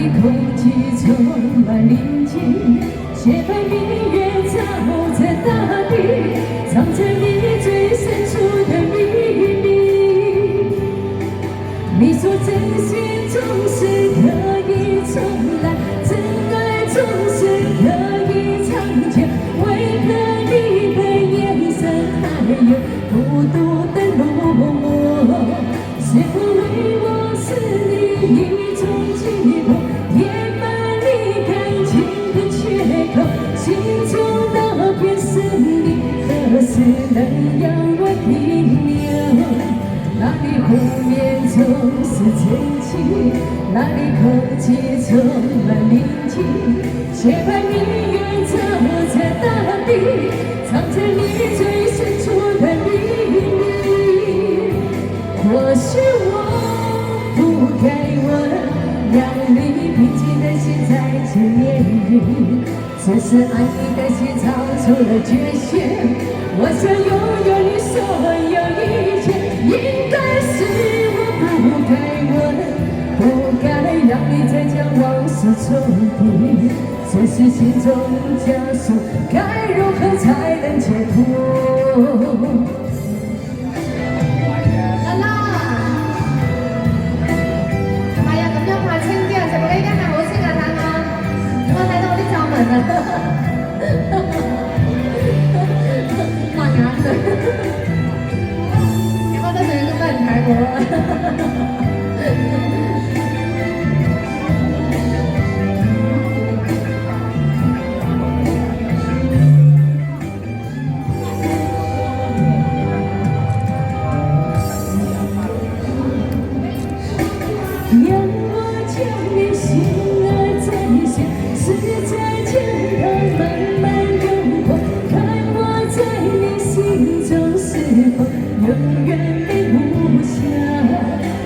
里空气充满宁静，洁白明月照在大地，藏着你最深处的秘密。你说真心总是可以重来，真爱总是可以长久，为何你的眼神还有孤独的落寞？是否为我是你一种寂寞，填满你感情的缺口？心中那片是你，何时能让我停留？那里湖面总是真情，那里空气充满宁静，洁白明月照在大地，藏着你最深处的秘密。或许我不该问，让你平静的心再次潋滟，只是爱你的心超出了界限。我想拥有你所有一切，应该是我不该问，不该让你再将往事重提，只是心中枷锁，该如何才能解脱？慢眼淚，有冇得上咁多人睇我啊？让我将你心儿再现，是在将它慢慢拥抱，看我在你心中是否永远被无暇，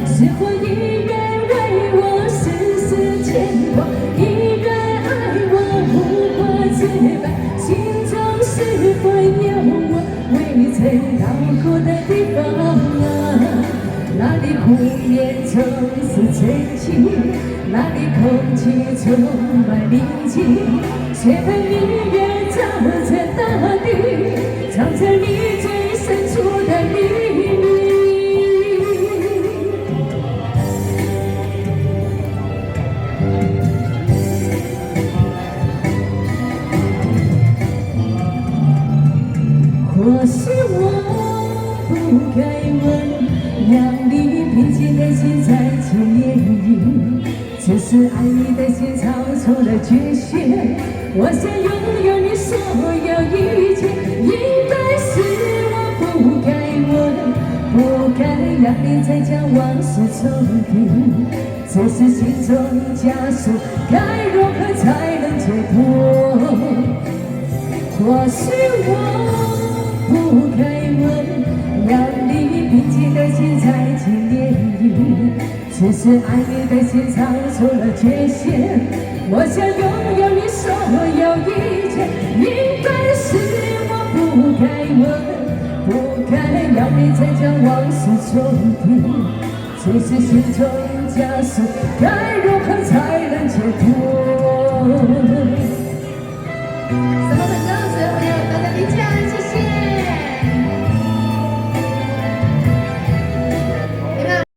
是否依然为我时时牵挂，依然爱我无法自拔，心中是否有我未曾到过的地方啊？那里湖面总是真情，那里空气充满宁静，洁白明月照在大地，藏着你最深处的秘密。或许我不该问，让你平静的心再次潋滟，只是爱你的心超出了界限。我想拥有你所有一切，应该是我不该问，不该让你再将往事重提，只是心中枷锁，该如何才能解脱？或许我不该问，让你平静的心再次潋滟，只是爱你的心超出了界限。我想拥有你所有一切，应该是我不该问，不该让你再将往事重提，只是心中枷锁，